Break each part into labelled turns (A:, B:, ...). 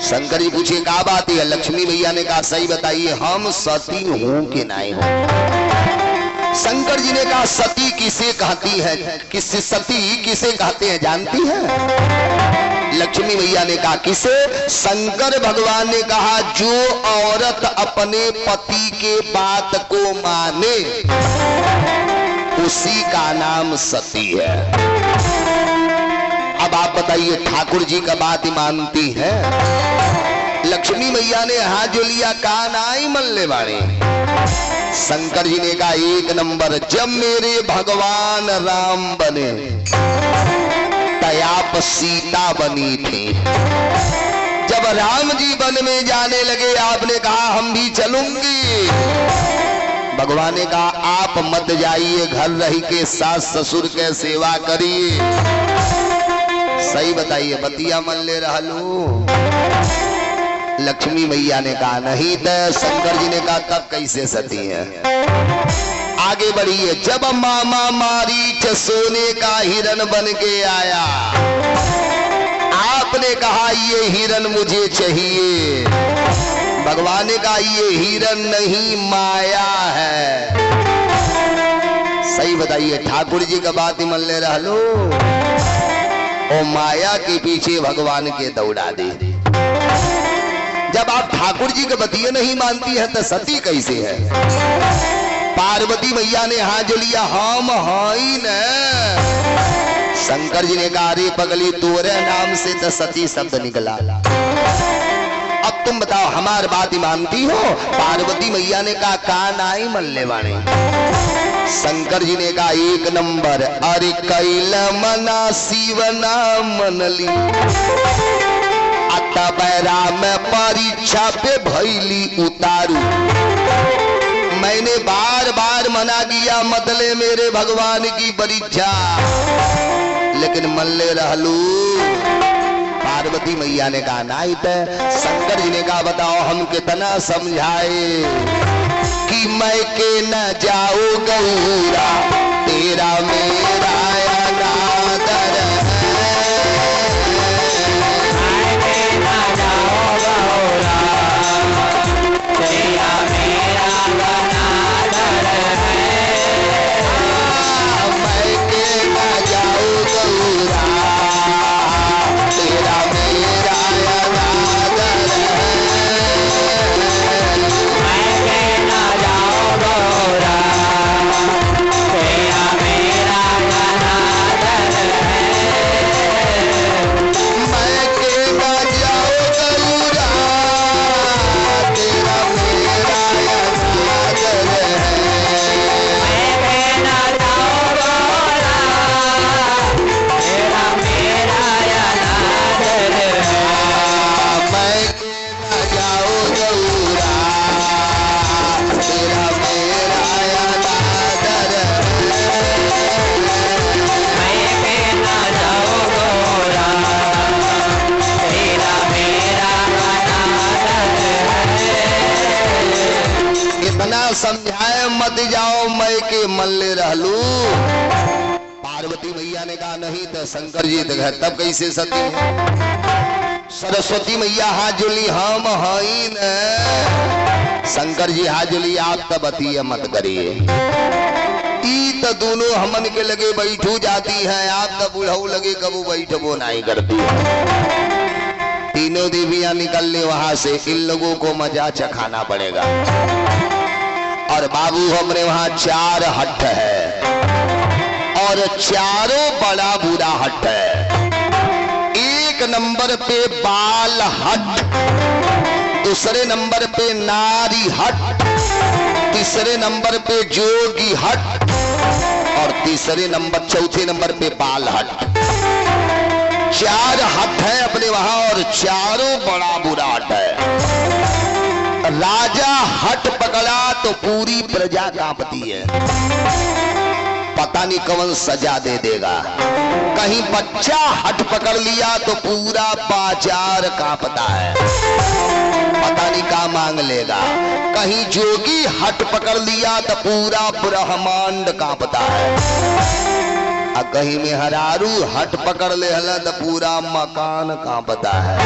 A: शंकर जी पूछे क्या बात है? लक्ष्मी मैया ने कहा सही बताइए, हम सती हूं कि नहीं हूं? शंकर जी ने कहा सती किसे कहती है, किसे सती किसे कहते हैं जानती है? लक्ष्मी मैया ने कहा किसे? शंकर भगवान ने कहा जो औरत अपने पति के बात को माने उसी का नाम सती है। अब आप बताइए ठाकुर जी का बात ही मानती है? लक्ष्मी मैया ने हाथ जो लिया कहा नाई मल्ले वाले। शंकर जी ने कहा एक नंबर, जब मेरे भगवान राम बने तब सीता बनी थी। जब राम जी वन में जाने लगे आपने कहा हम भी चलूंगी। भगवान ने कहा आप मत जाइए, घर रही के सास ससुर के सेवा करिए। सही बताइए बतिया मन ले रहलू। लक्ष्मी मैया ने कहा नहीं तो। शंकर जी ने कहा तब कैसे सती है? आगे बढ़िए। जब मामा मारीच सोने का हिरन बन के आया आपने कहा ये हिरन मुझे चाहिए। भगवान ने कहा ये हिरन नहीं माया है। सही बताइए ठाकुर जी का बात ही मन ले रहलो। ओ माया के पीछे भगवान के दौड़ा दे। जब आप ठाकुर जी के बतिये नहीं मानती है तो सती कैसे है? पार्वती मैया ने हाथ जो लिया हम हाई न। शंकर जी ने कहा अरे पगली तोरे नाम से तो सती शब्द निकला। अब तुम बताओ हमार बात ही मानती हो? पार्वती मैया ने कहा कान आई मल्ले वाणे। शंकर जी ने कहा एक नंबर, अरे कैल मना शिवना मनली अता बैरा में परीक्षा पे भैली उतारू। मैंने बार बार मना किया मतले मेरे भगवान की परीक्षा, लेकिन मल्ले रहलू। पार्वती मैया ने कहा नहीं तो। शंकर जी ने कहा बताओ हम कितना समझाए कि मैं के न जाओ गौरा तेरा मेरा अनादर समझाए मत जाओ मैं के मल्ले रहलू। पार्वती मैया ने कहा नहीं तो। शंकर जी तो तब कैसे सती है? सरस्वती मैया हाथ जुली हम हाई न। शंकर जी हाथ जुली आप तब बतिया मत करिए। ई तो दोनों हमन के लगे बैठू जाती हैं, आप तब बुढ़ऊ लगे कबू बैठबो नहीं करती। तीनों देवियां निकल ले वहां से, इन लोगों को मजा चखाना पड़ेगा। और बाबू हमने वहां 4 हट है और चारों बड़ा बुरा हट है। एक नंबर पे बाल हट, दूसरे नंबर पे नारी हट, तीसरे नंबर पे जोगी हट और चौथे नंबर पे बाल हट। 4 हट है अपने वहां और चारों बड़ा बुरा हट है। राजा हट पकड़ा तो पूरी प्रजा कांपती है, पता नहीं कौन सजा दे देगा। कहीं बच्चा हट पकड़ लिया तो पूरा बाजार कांपता है, पता नहीं क्या मांग लेगा। कहीं जोगी हट पकड़ लिया तो पूरा ब्रह्मांड कांपता है। और कहीं में हरारू हट पकड़ ले तो पूरा मकान कांपता है।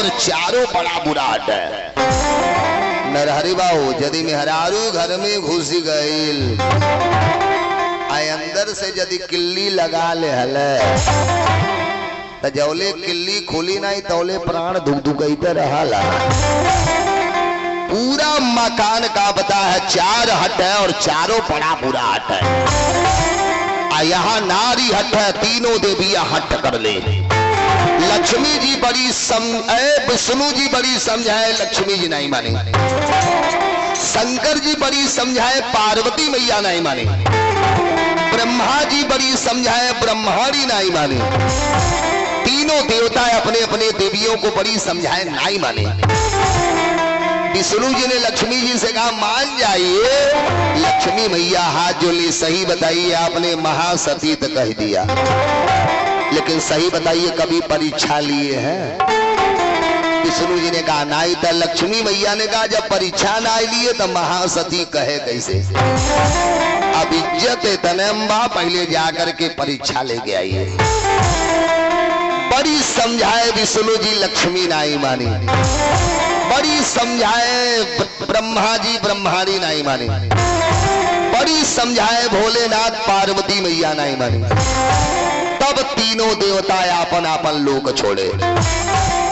A: और चारों बड़ा बुरा हट है। नरहरि बाबू यदि मेहरारू घर में घुस गईल आए अंदर से यदि किल्ली लगा ले हले तो जौले किल्ली खुली नहीं तौले प्राण धुक धुकते रहा। पूरा मकान का बता है 4 हट है और चारों बड़ा बुरा हट है। यहाँ नारी हट है, तीनों देवियां हट कर ले। लक्ष्मी जी बड़ी विष्णु जी बड़ी समझाए, लक्ष्मी जी नहीं माने। शंकर जी बड़ी समझाए, पार्वती मैया नहीं माने। ब्रह्मा जी बड़ी समझाए, ब्रह्माणी नहीं माने। तीनों देवता अपने अपने देवियों को बड़ी समझाए, नहीं माने। विष्णु जी ने लक्ष्मी जी से कहा मान जाइए। लक्ष्मी मैया हाथ जोली, सही बताइए आपने महासती तो कह दिया, लेकिन सही बताइए कभी परीक्षा लिए हैं? विष्णु जी ने कहा नहीं। तो लक्ष्मी मैया ने कहा जब परीक्षा ना लिए तो महासती कहे कैसे? अब इज्जत तनम्बा पहले जाकर के परीक्षा लेके आइए। बड़ी समझाए विष्णु जी, लक्ष्मी नहीं मानी। बड़ी समझाए ब्रह्मा जी, ब्रह्माणी नहीं मानी। बड़ी समझाए भोलेनाथ, पार्वती मैया नहीं मानी। तब तीनों देवता आपन आपन लोक छोड़े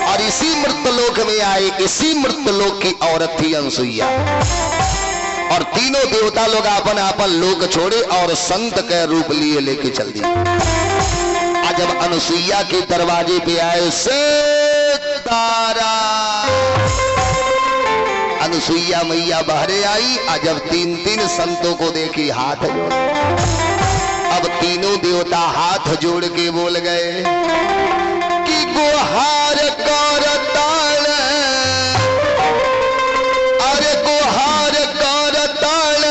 A: और इसी मृतलोक में आए। इसी मृतलोक की औरत थी अनसुईया और तीनों देवता लोग आपन आपन लोक छोड़े और संत के रूप लिए लेके चल दिए। आज जब अनसुईया के दरवाजे पे आए तारा, अनसुईया मैया बहरे आई। आज जब 3 संतों को देखी हाथ जोड़, अब तीनों देवता हाथ जोड़ के बोल गए कि गुहार कर ताल, अरे गुहार कर ताल,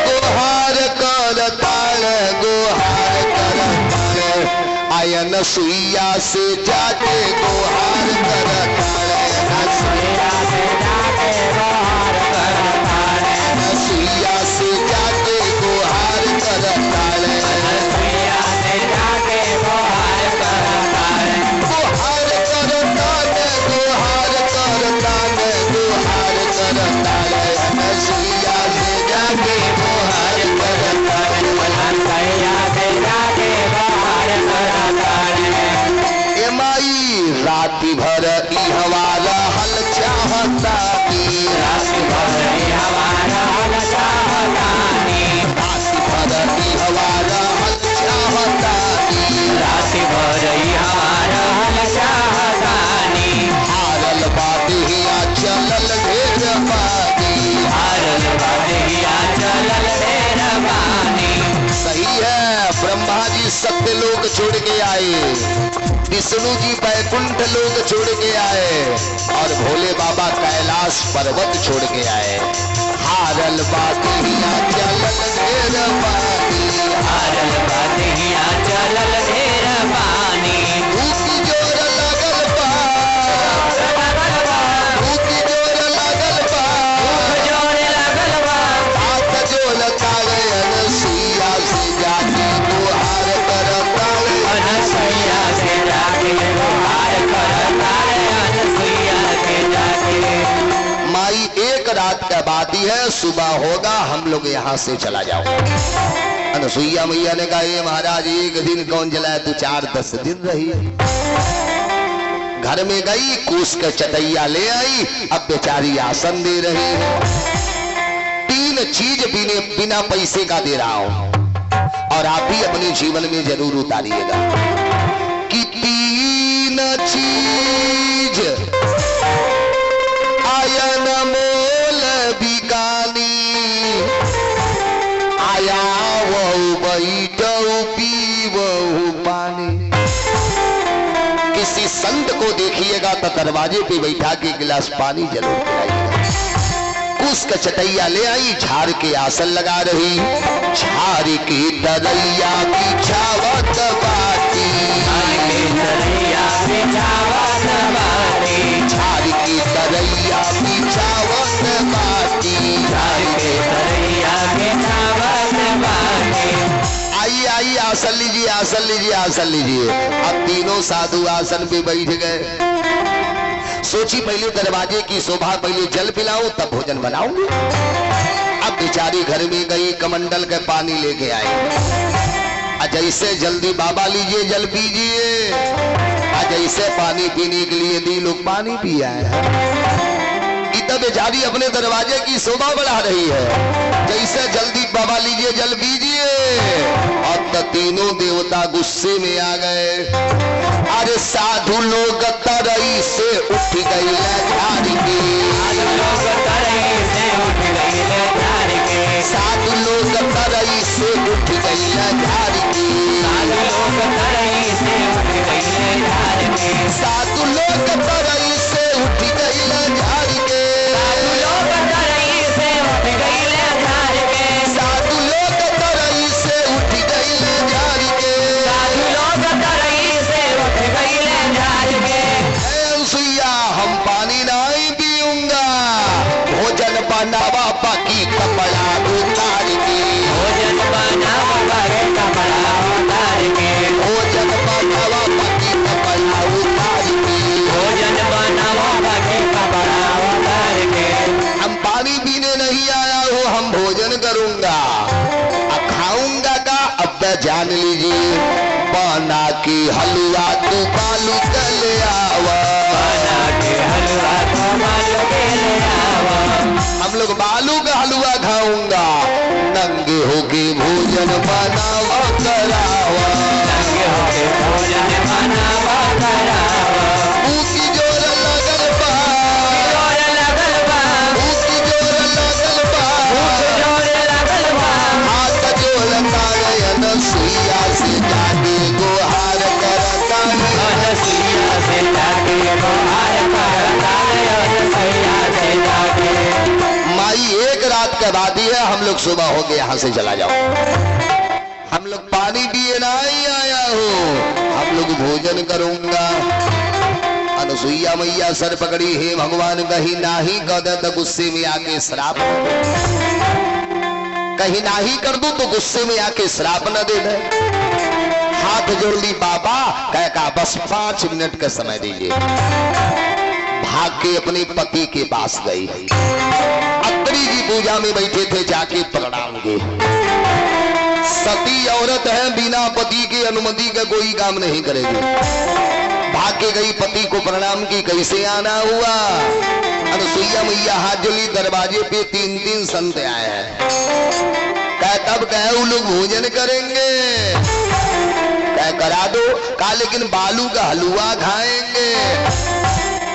A: गुहार कर ताल, गुहार कर ताल। आयन सुइया से जाके गुहार कर ताल, सुइया से जाके गुहार कर ताल, सुइया से जाके गुहार कर ताल, सुइया से जाके गुहार कर ताल, गुहार कर ताल, गुहार कर ताल, गुहार कर ताल, सुइया से जाके गुहार कर ताल, सुइया से जाके गुहार कर ताल। ए माई राति भर ई हमारा हल चाहता की, राति भर ई हमारा हल चाहता की, राति भर ई हमारा हल चाहता की, राति भर ई हमारा हल चाहता की। हारल बात हिया चलल ढेर पानी, हारल बात हिया चलल ढेर पानी। सही है, ब्रह्मा जी सत्य लोक छोड़ के आए, विष्णु जी बैकुंठ लोक छोड़ के आए और भोले बाबा कैलाश पर्वत छोड़ के आए। हारल बात हिया चलल ढेर पानी, हारल बात हिया चलल ढेर पानी। भूख जोर लगल बा, भूख जोर लगल बा, भूख जोर लगल बा। हाथ जोल ताले अनसुईया से जाके गुहार कर ताले, अनसुईया से जाके गुहार कर ताले, अनसुईया से जाके। माई एक रात का बात ही है, सुबह होगा हम लोग यहाँ से चला जाओ। अनसुईया मैया ने कहा ये महाराज एक दिन कौन जलाए, तू 4-10 दिन रही। घर में गई, कूस के चटैया ले आई, अब बेचारी आसन दे रही है। 3 चीज बिना पैसे का दे रहा हूं और आप भी अपने जीवन में जरूर उतारिएगा कि 3 चीज आयन मोल बिकानी, आया वो बैठो पीवो पानी। किसी संत को देखिएगा तो दरवाजे पे बैठा के गिलास पानी जरूर पिलाइएगा। कुछ का चटैया ले आई, झाड़ के आसन लगा रही, झाड़ की तरैया बिछावत बाटी, झाड़ की तरैया बिछावत बाटी, झाड़ की तरैया बिछावत बाटी, झाड़ की तरैया बिछावत बाटी। आइए आइए आसन लीजिए, आसन लीजिए, आसन लीजिए। अब तीनों साधु आसन पे बैठ गए। सोची पहले दरवाजे की शोभा, पहले जल पिलाऊं तब भोजन बनाऊंगी। अब बेचारी घर में गई, कमंडल के पानी लेके आई। जैसे जल्दी बाबा लीजिए जल पीजिए, जैसे पानी पीने के लिए दी, लोग पानी पी आए। तब बेचारी अपने दरवाजे की शोभा बढ़ा रही है। जैसे जल्दी बाबा लीजिए जल पीजिए, अब तो तीनों देवता गुस्से में आ गए। अरे साधु लोग तरई से उठ गई झाड़ी के, साधु लोग तरई से उठ गई झाड़ी के, साधु लोग तरई से उठ गई झाड़ी के, साधु लोग तरई से उठ गई झाड़ी के, साधु लोग तरई से उठ गई झाड़ी के, साधु लोग तरई से उठ गई झाड़ी के, साधु लोग तरई से उठ गई झाड़ी के, साधु लोग तरई से उठ गई झाड़ी के। सुइया हम पानी नहीं पीऊंगा, भोजन बनावा बाकी कपड़ा उतार के, भोजन बनावा बाकी कपड़ा उतार के, भोजन बनावा बाकी कपड़ा उतार के, भोजन बनावा बाकी कपड़ा उतार के। हम पानी पीने नहीं आया हूँ, हम भोजन करूंगा। अब खाऊंगा का अब जान लीजिए, बना के हलवा तू बालू चले आवा, बना के हलवा तू बालू चले आवा। हम लोग बालू का हलवा खाऊंगा, नंगे होके भोजन बनावा करावा, नंगे होके भोजन बनावा करावा। भूखी जोर लगल बा, जोर लगल बा, भूखी जोर लगल बा, भूख जोर लगल बा। हाथ जोड़ कागयन सुइया से जाके गुहार करता है, सुइया से जाके गुहार करता है, सुइया से जाके। माई एक रात के बाद ही है, हम लोग सुबह हो गए यहाँ से चला जाओ, हम लोग पानी पिए नहीं आया हूँ, हम लोग भोजन करूंगा। अनुसुईया मैया सर पकड़ी, हे भगवान कहीं नाही कर दे तो गुस्से में आके श्राप, कहीं नाही कर दूं तो गुस्से में आके श्राप न दे दे। हाथ जोड़ ली बाबा, कह का बस 5 मिनट का समय दीजिए। भाग के अपने पति के पास गई, अत्रि की पूजा में बैठे थे, जाके प्रणाम किए। सती औरत है, बिना पति की अनुमति का कोई काम नहीं करेगी। भाग के गई, पति को प्रणाम की, कैसे आना हुआ। अनुसुईया मैया हाथ जोड़ी, दरवाजे पे 3 संत आए हैं। कह तब कह वो लोग भोजन करेंगे, कह करा दो। कहा लेकिन बालू का हलवा खाएंगे,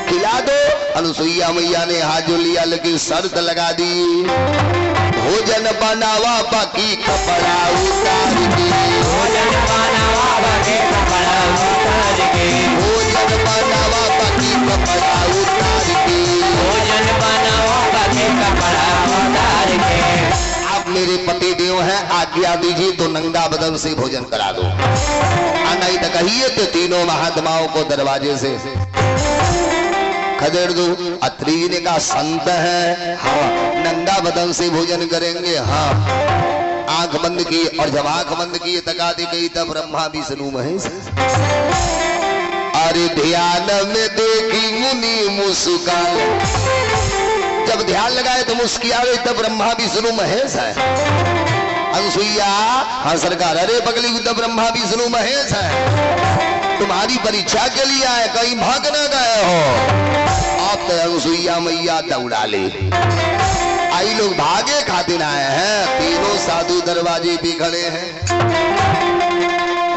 A: खिला दो। अनुसुईया मैया ने हाथ जो लिया, लेकिन शर्त लगा दी, भोजन बनावा बाकी कपड़ा उतार के, भोजन बनावा बाकी कपड़ा उतार के, भोजन बनावा बाकी कपड़ा उतार के, भोजन बनावा बाकी कपड़ा उतार के। आप मेरे पति देव हैं, आज्ञा दीजिए तो नंगा बदन से भोजन करा दो, नहीं तो कहिए तो तीनों महात्माओं को दरवाजे से खदेड़ दो। अत्रि जी ने कहा संत है, हाँ नंगा बदन से भोजन करेंगे, हाँ। आंख बंद की, और जब आंख बंद की तका दी गई तब ब्रह्मा विष्णु महेश। अरे ध्यान में देखी मुनि मुस्कान, जब ध्यान लगाए तो मुस्किया गई, तब ब्रह्मा विष्णु महेश है। अनुसुईया, हाँ सरकार, अरे पगली तब ब्रह्मा विष्णु महेश है, तुम्हारी परीक्षा के लिए आए, कहीं भाग न गए हो। आप तो अनुसुईया मैया दौड़ा ले आई, लोग भागे खातिर आए हैं। तीनों साधु दरवाजे पे खड़े हैं।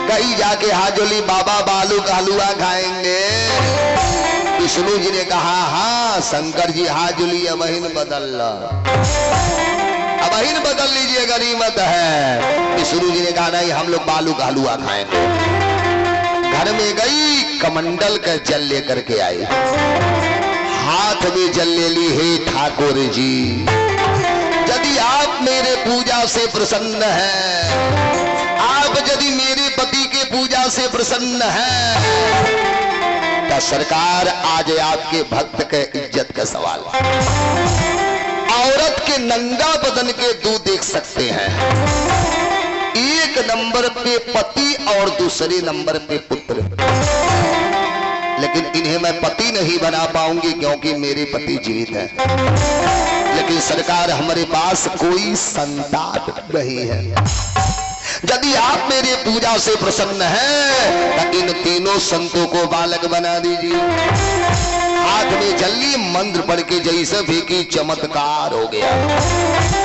A: कहीं जाके हाथ जोली, बाबा बालू का हलवा खाएंगे। विष्णु जी ने कहा हाँ। शंकर जी हाथ जोली, अबहिन बदल लो, अबहिन बदल लीजिए, गरीमत है। विष्णु जी ने कहा नहीं, हम लोग बालू का हलवा खाएंगे। घर में गई, कमंडल का जल लेकर के आई, हाथ में जल ले ली। हे ठाकुर जी, यदि आप मेरे पूजा से प्रसन्न हैं, आप यदि मेरे पति के पूजा से प्रसन्न हैं, तो सरकार आज आपके भक्त के इज्जत का सवाल। औरत के नंगा बदन के दो देख सकते हैं, एक नंबर पे पति और दूसरे नंबर पे पुत्र। लेकिन इन्हें मैं पति नहीं बना पाऊंगी क्योंकि मेरे पति जीवित हैं। लेकिन सरकार हमारे पास कोई संतान नहीं है। यदि आप मेरी पूजा से प्रसन्न हैं तो इन तीनों संतों को बालक बना दीजिए। हाथ में जल्दी मंत्र पढ़ के जैसे भी की चमत्कार हो गया।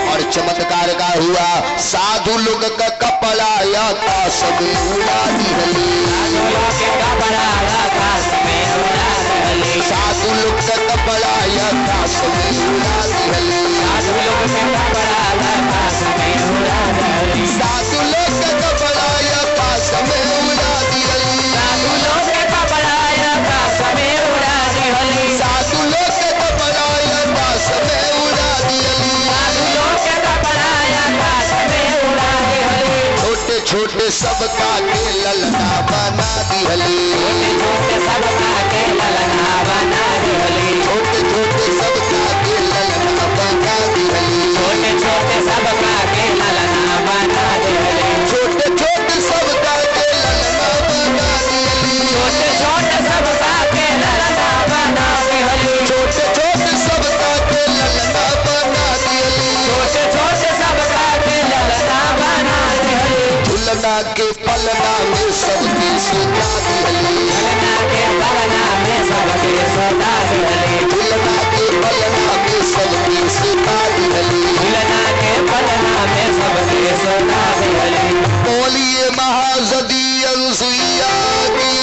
A: और चमत्कार का हुआ, साधु लोग का कपड़ा या काश में उड़ा दिहली। साधु लोग का कपड़ा या काश में उड़ा दिहली। साधु लोग का कपड़ा या काश में उड़ा दिहली। साधु लोग का कपड़ा या काश में उड़ा दिहली। साधु लोग का कपड़ा या काश में उड़ा दिहली। साधु लोग का कपड़ा या काश में उड़ा दिहली। साधु लोग का कपड़ा या काश में उड़ा दिहली। साधु लोग का कपड़ा या काश में उड़ा दिहली। छोटे छोटे सबका के ललना बना दिहली। छोटे छोटे सबका के ललना बना दिहली। छोटे छोटे सबका के ललना बना दिहली। छोटे छोटे सबका के ललना बना दिहली। छोटे छोटे सबका के ललना बना दिहली। छोटे छोटे सबका के ललना बना दिहली। छोटे छोटे सबका के ललना बना दिहली। छोटे छोटे सबका के ललना बना दिहली। झुलना के पलना में सबकी सुता दिहली। झुलना के पलना में सबकी सुता दिहली। झुलना के पलना में सबकी सुता दिहली। झुलना के पलना में सबकी सुता दिहली। बोलिए महासती अनुसुईया की।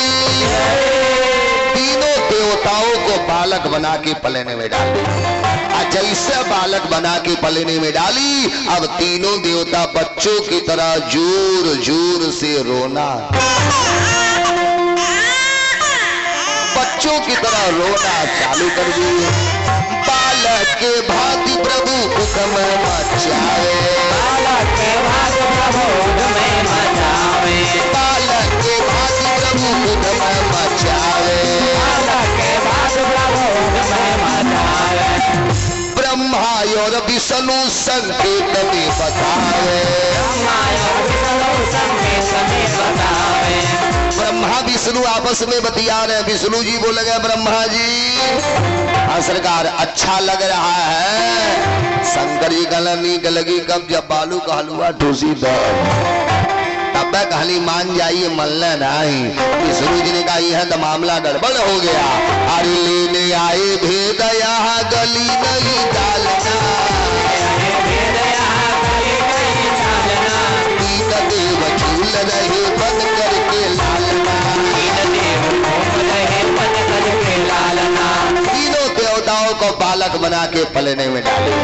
A: तीनों देवताओं को बालक बना के पलने में डाल दी। जैसे बालक बना के पलने में डाली, अब तीनों देवता बच्चों की तरह जोर जोर से रोना, बच्चों की तरह रोना चालू कर दिए। बालक के भांति प्रभु हुक्म मचावे। बालक के भांति प्रभु हुक्म मचावे। बालक के भांति प्रभु हुक्म मचावे। बालक के भांति प्रभु हुक्म मचावे। ब्रह्मा और विष्णु संकेत में बतावे। ब्रह्मा और विष्णु संकेत में बतावे। ब्रह्मा विष्णु आपस में बतिया रहे। विष्णु जी बोले गए, ब्रह्मा जी सरकार अच्छा लग रहा है। शंकर जी कहना नीक लगी कब, जब बालू का हलवा ठूसी दो तब कहानी मान जाइए, मलना नहीं। विष्णु जी ने कहा यह तो मामला गड़बड़ हो गया। अरे लेने आए भेद यहाँ गली नहीं डालना। तीन देव झूल रहे बन करके लालना। तीनों देवताओं को बालक बना के पलने में डाले।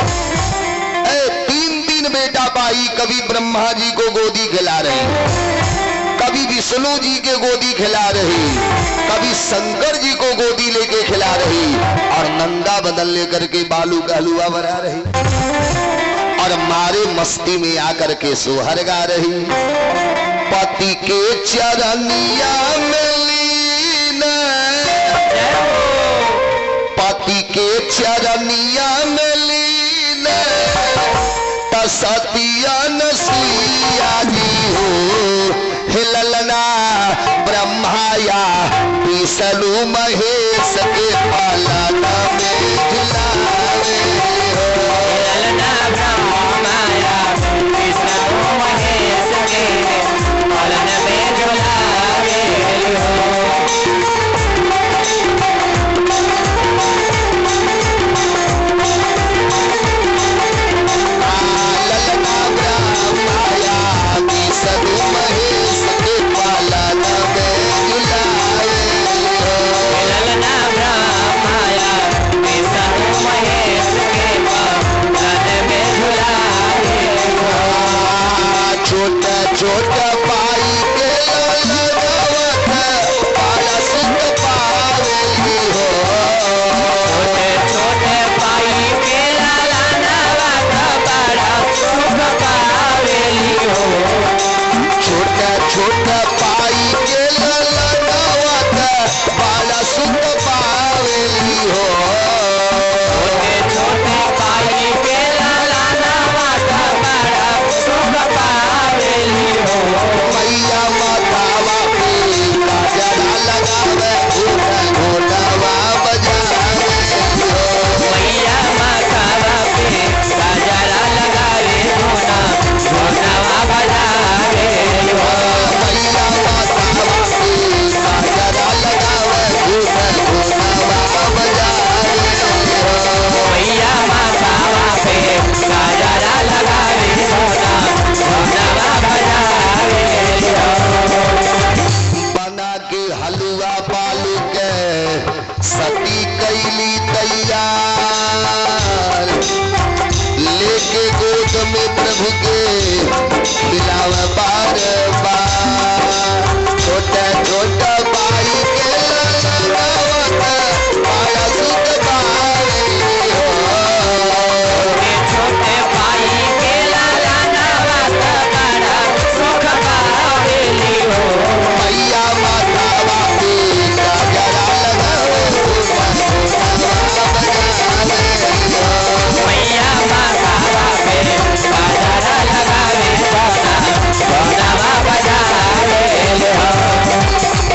A: तीन तीन बेटा पाई। कभी ब्रह्मा जी को गोदी खिला रही, कभी विष्णु जी के गोदी खिला रही, कभी शंकर जी को गोदी लेके खिला रही, और नंदा बदल लेकर के बालू का हलवा बना रही, और मारे मस्ती में आकर के सोहर गा रही। पति के चरनिया में लीन, पति के चरनिया में लीन, सतिया नसुईया जी हो हिललना। ब्रह्माया विष्णु महेश के पालना में झुलावे हो। हिललना ब्रह्माया विष्णु महेश के पालना में झुलावे हो। महेश के सती कैली तैयार, लेके गोद में प्रभु के मिलाव बार बार। छोटा छोटा भाई के ललनावत बड़ा सुख पावे हो,
B: छोटे भाई के ललनावत बड़ा सुख पावे हो।
A: मैया माता बापी का जरा लगावे
B: मैया माता बापे बाजारा लगावे सोनावा बजावे हो।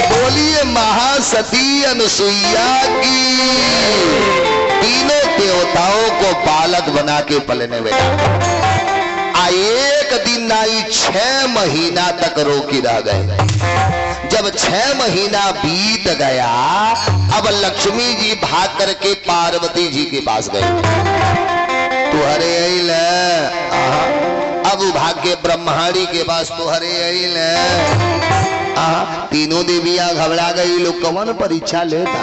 A: बोलिए महासती अनुसुईया की। तीनों देवताओं को बालक बना के पलने बेटा। एक दिन नाई 6 महीना तक रोकी रह गए। जब 6 महीना बीत गया, अब लक्ष्मी जी भाग करके पार्वती जी के पास गए। तुहरे अइल अब भाग के ब्रह्माणी के पास तुहरे अइल। तीनों देवियां घबरा गई, लोग कौन परीक्षा लेता।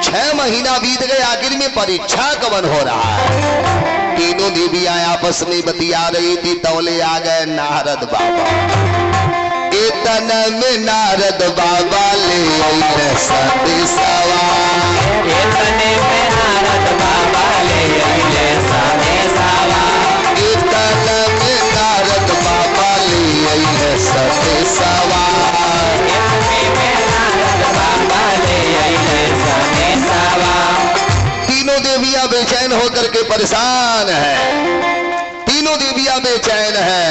A: 6 महीना बीत गए, आखिर में परीक्षा कवन हो रहा है। तीनों देवियां आपस में बतिया रही थी, तौले आ गए नारद बाबा। इतन में नारद बाबा ले आइले सती सवार,
B: इतने में नारद बाबा ले आइले सती सवार,
A: इतन में नारद बाबा ले आइले सती सवार,
B: इतने में नारद बाबा ले आइले सती सवार।
A: तीनों देवियां बेचैन होकर के परेशान है। तीनों देवियां बेचैन है।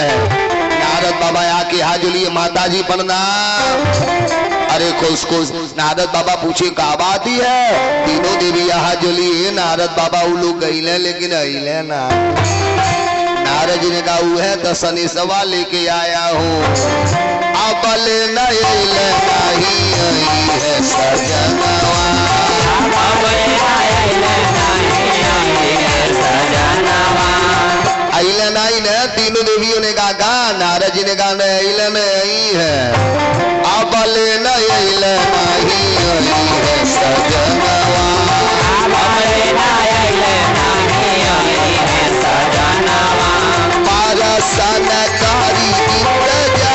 A: नारद बाबा आके हाजुलिए माता जी प्रणाम। अरे खुश खुश। नारद बाबा पूछे का बात ही है। तीनों देवियां हाजुलिए नारद बाबा वो लोग गईले लेकिन अइले ना। नारद जी ने कहा वो है तो शनि सवा लेके आया हूँ, अब ले नहीं है सजनवा। अइले नहीं न। तीनों देवियों ने कहा, नारद जी ने कहा नहीं अइले नहीं है, अब ले नहीं है सजनवा। परसन कारी इंतजार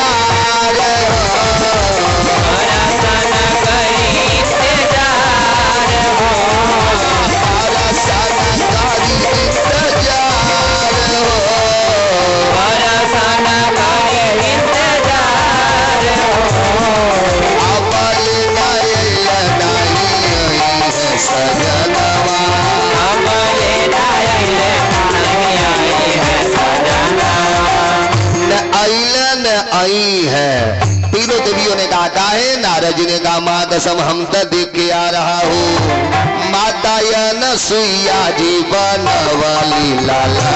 A: आई है। तीनों देवियों ने कहा है। नारद जी ने कहा माँ कसम हम तो देख के आ रहा हूँ, माता या नसुईया जी बनवाली लाला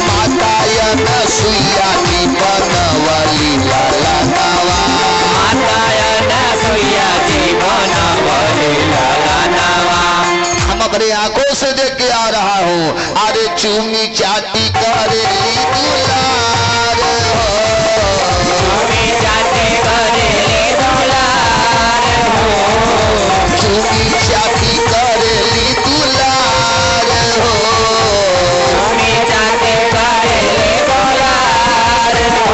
A: माता या नसुईया जी बनवाली लाला नावा। हम अपने आंखों से देख के आ रहा हूँ। अरे चूमी चाटी करे दुलार हो, चूमी चाटी करे दुलार हो, चूमी चाटी करे दुलार हो, चूमी चाटी करे दुलार हो।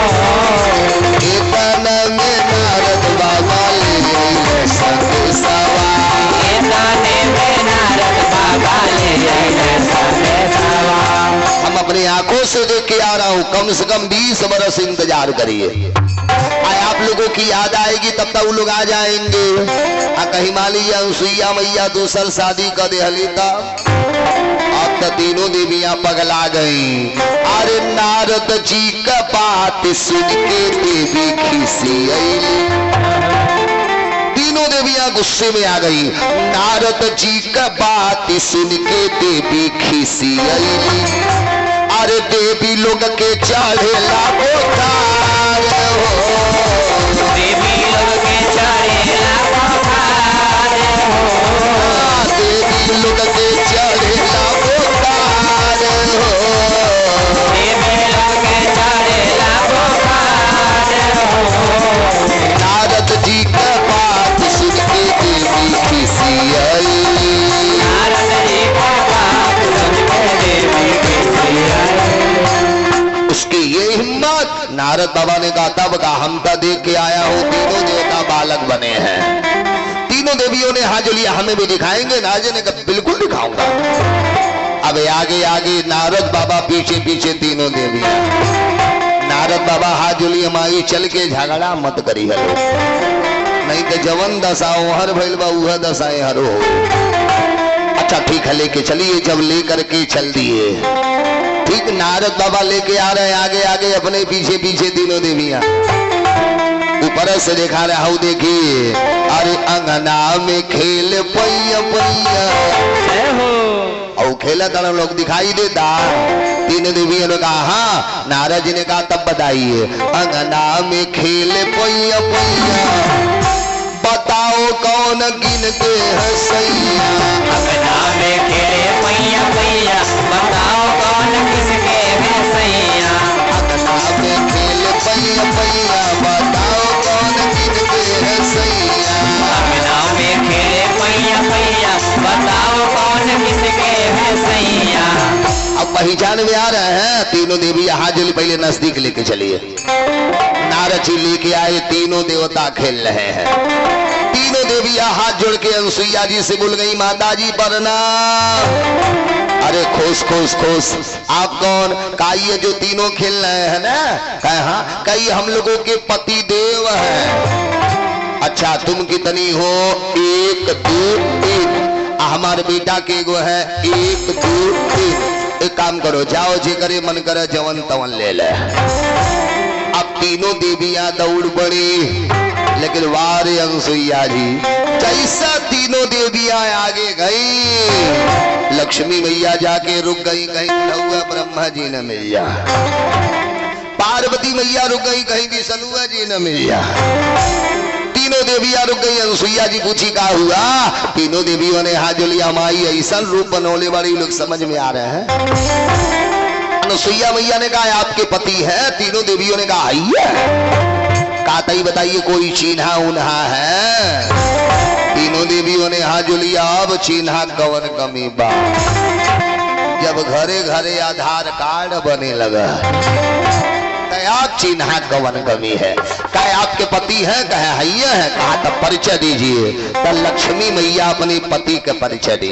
A: इतन में नारद बाबा ले आइले सती सवार, इतन में नारद बाबा ले आइले सती सवार। हम अपनी आंखों से देख के आ रहा हूँ। कम से कम 20 बरस इंतजार करिए। आप लोगों की याद आएगी तब तक वो लोग आ जाएंगे। कहीं मान लीजिए अनुसुईया मैया दूसर शादी कर देहली तब। अब तो तीनों देवियां पगला गई। अरे नारद जी का बात सुन के देवी खिसी आई। तीनों देवियां गुस्से में आ गई। नारद जी का बात सुन के देवी खिसी आई। अरे देवी लोग के चढ़े लागो तार हो, देवी लोग के चढ़े लागो तार हो, देवी लोग के चढ़े लागो तार हो, देवी लोग के चढ़े लागो तार बाबा ने कहा तब कहा हम तो देख के आया हूँ तीनों देवता बालक बने हैं। तीनों देवियों ने हाथ जोड़िया हमें भी दिखाएंगे। नारद ने कहा बिल्कुल दिखाऊंगा। अब आगे आगे नारद बाबा पीछे पीछे तीनों देवियां। नारद बाबा हाथ जोड़िए माई चल के झगड़ा मत करी हलो, नहीं तो जवन दशाओ हर भैल बा उह दशाएं हरो हो। अच्छा ठीक है लेके चलिए। जब लेकर के चल दिए ठीक नारद बाबा लेके आ रहे हैं आगे आगे अपने पीछे पीछे तीनों देवियां। ऊपर से दिखा रहा हूँ देखिए अरे अंगना में खेल पैया पैया और खेला था लोग दिखाई देता। तीन देवियों ने कहा हाँ। नारद जी ने कहा तब बताइए अंगना में खेल पैया पैया बताओ कौन गिन के हसैया।
B: अंगना में खेले पैया पैया बताओ कौन किसके है सैया।
A: अंगना में खेल पैया पैया बताओ कौन गिन के हसैया।
B: अंगना में खेले पैया पैया बताओ कौन किसके है सैया।
A: अब पहचान में आ रहे हैं तीनों देवी हाथ जोड़ी पहले नजदीक लेके चलिए। नारद जी लेके आए तीनों देवता खेल रहे हैं। तीनों देवियां हाथ जोड़ के अनुसुईया जी से बोल गई माता जी प्रणाम। अरे खुश खुश खुश आप कौन? का ये जो तीनों खेल रहे हैं ना कहे हाँ कई हम लोगों के पति देव हैं। अच्छा तुम कितनी हो? एक दो तीन। हमारे बेटा के गो है एक दो तीन। एक काम करो जाओ जे करे मन करे जवन तवन ले ले। अब तीनों देवियां दौड़ पड़ी लेकिन वारे अनुसुईया जी जैसा तीनों देवियां आगे गई लक्ष्मी मैया जाके रुक गई कहीं हुआ ब्रह्मा जी न मिल जा। पार्वती मैया रुक गई कहीं विष्णु जी न मिल जा। तीनों देवियां रुक गई। अनुसुईया जी पूछी का हुआ? तीनों देवियों ने हाथ जोड़िया माई ऐसा रूप बनौले वाली लोग समझ में आ रहे हैं। अनुसुईया मैया ने कहा आपके पति है? तीनों देवियों ने कहा कहा तई बताइए कोई चिन्हा उन्हा है? तीनों देवियों ने हाथ जोड़िया अब चिन्हा कवन कमी बा। जब घरे घरे आधार कार्ड बने लगा आप चिन्हा कवन कमी है? कहे आपके पति है? कहे हैया है। कहा तब परिचय दीजिए। तब लक्ष्मी मैया अपने पति का परिचय दी।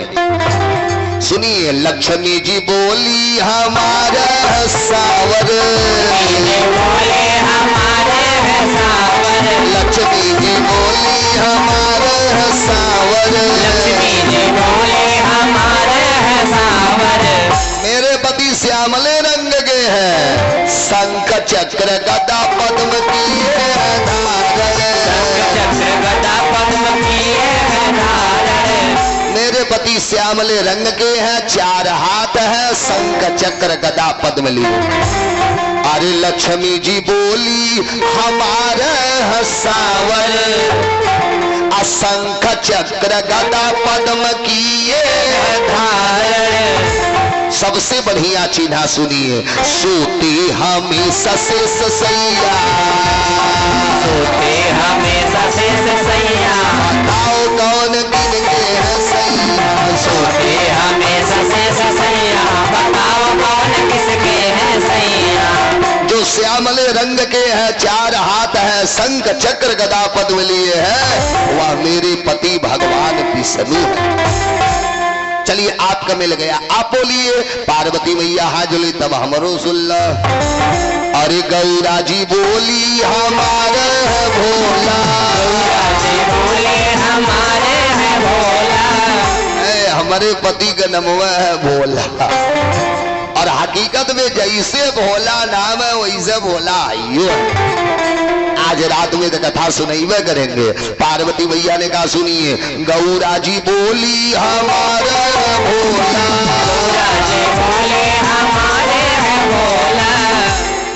A: सुनिए लक्ष्मी जी बोली हमारा सावर। लक्ष्मी जी बोली हमारा सावर। मेरे पति श्यामले रंग के हैं शंख चक्र गदा पद्म की है धारण। मेरे पति श्यामले रंग के हैं चार हाथ है शंख चक्र गदा पद्म लिए। अरे लक्ष्मी जी बोली हमारे हसावर असंख चक्र गदा पद्म किए धारण। सबसे बढ़िया चिन्हा सुनिए सोते हमेशा शेष सैया।
B: सोते हमेशा शेष सैया
A: बताओ कौन गिन के है सैया।
B: सोते हमेशा शेष सैया बताओ कौन किसके है सैया।
A: जो श्यामले रंग के हैं चार हाथ है शंख चक्र गदा पद्म लिए है वह मेरे पति भगवान विष्णु है। चलिए आपका मिल गया आप बोलिए। पार्वती मैया हाथ जोड़ी तब हमरो सुल्ला। अरे गौरा जी बोली हमारे है भोला।
B: गौरा जी बोले हमारे है भोला।
A: हमारे पति का नमवा है भोला। और हकीकत में जैसे भोला नाम है वैसे भोला आइयो। आज रात में तो कथा सुनाइबे करेंगे। पार्वती मैया ने कहा सुनिए गौरा जी बोली हमारे भोला।
B: गौरा जी बोले हमारे है भोला।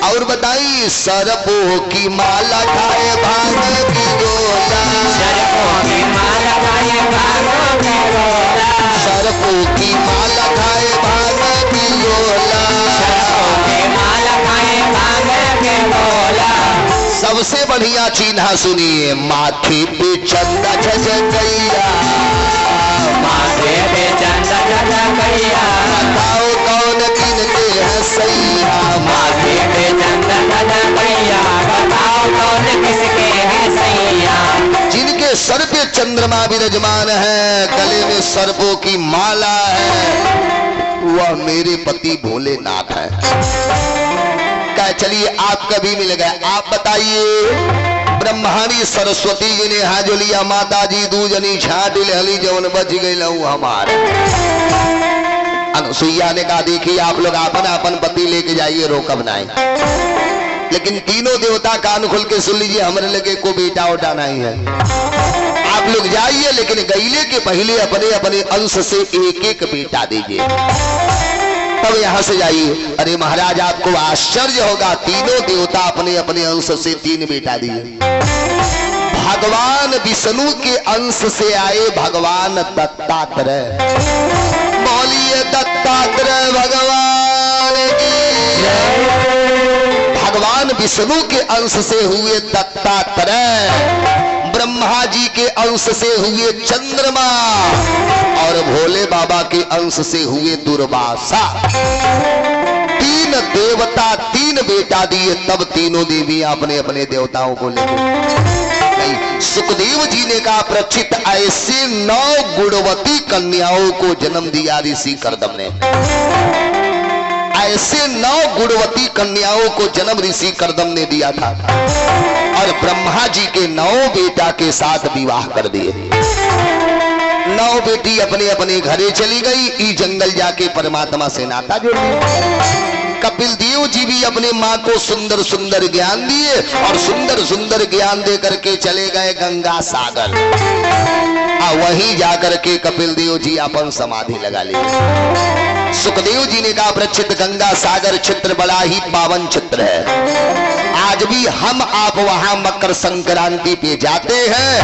A: और बताइए सरपों की माला खाए भांग की गोला।
B: सरपों की माला खाए भांग की गोला।
A: सरपों की माला खाए भांग की गोला।
B: सरपों की माला खाए भांग की गोला।
A: सबसे बढ़िया चिन्हा सुनिए माथे पे चंदा झजकैया।
B: माथे पे चंदा झजकैया।
A: बताओ कौन गिन के है सैया।
B: माथे पे चंदा झजकैया
A: सर पे चंद्रमा विराजमान है, गले में सर्पों की माला है, वह मेरे पति भोलेनाथ है। कह चलिए आप कभी मिल गए, आप बताइए। ब्रह्माणी सरस्वती जी ने हाथ लिया, माता जी दूजनी छाट हली जवन बच गई हमारे। अनुसुईया ने कहा देखिए आप लोग अपन अपन पति लेके जाइए, रोकब नहीं, लेकिन तीनों देवता कान खोल के सुन लीजिए, हमारे लगे को बेटा उठा नहीं है। आप लोग जाइए, लेकिन गईले के पहले अपने अपने अंश से एक एक बेटा दीजिए, तब यहां से जाइए। अरे महाराज आपको आश्चर्य होगा, तीनों देवता अपने अपने अंश से 3 बेटा दिए। भगवान विष्णु के अंश से आए भगवान दत्तात्रेय। बोलिए दत्तात्रेय भगवान की। भगवान विष्णु के अंश से हुए दत्तात्रेय, ब्रह्मा जी के अंश से हुए चंद्रमा, और भोले बाबा के अंश से हुए दुर्वासा। 3 देवता 3 बेटा दिए, तब तीनों देवी अपने अपने देवताओं को लेकर। सुखदेव जी ने कहा प्रचित ऐसे 9 गुणवती कन्याओं को जन्म दिया ऋषि कर्दम ने। ऐसे 9 गुणवती कन्याओं को जन्म ऋषि कर्दम ने दिया था, और ब्रह्मा जी के 9 बेटा के साथ विवाह कर दिए। 9 बेटी अपने अपने घरे चली गई, ई जंगल जाके परमात्मा से नाता जोड़ लिया। कपिल देव जी भी अपने माँ को सुंदर सुंदर ज्ञान दिए, और सुंदर सुंदर ज्ञान दे करके चले गए गंगा सागर। वहीं जाकर के कपिल देव जी अपन समाधि लगा ली। सुखदेव जी ने कहा प्रचित गंगा सागर चित्र बड़ा ही पावन चित्र है। आज भी हम आप वहां मकर संक्रांति पे जाते हैं,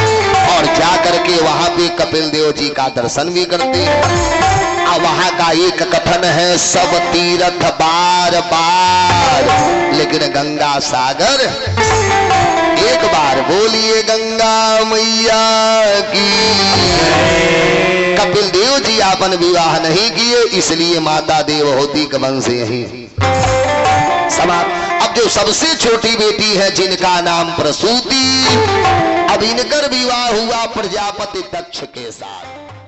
A: और जाकर के वहां पे कपिल देव जी का दर्शन भी करते हैं। वहां का एक कथन है, सब तीर्थ बार बार, लेकिन गंगा सागर एक बार। बोलिए गंगा मैया की। कपिल देव जी आपन विवाह नहीं किए, इसलिए माता देवहूति का वंश यही समाप्त। अब जो सबसे छोटी बेटी है जिनका नाम प्रसूति, अब इनकर विवाह हुआ प्रजापति दक्ष के साथ।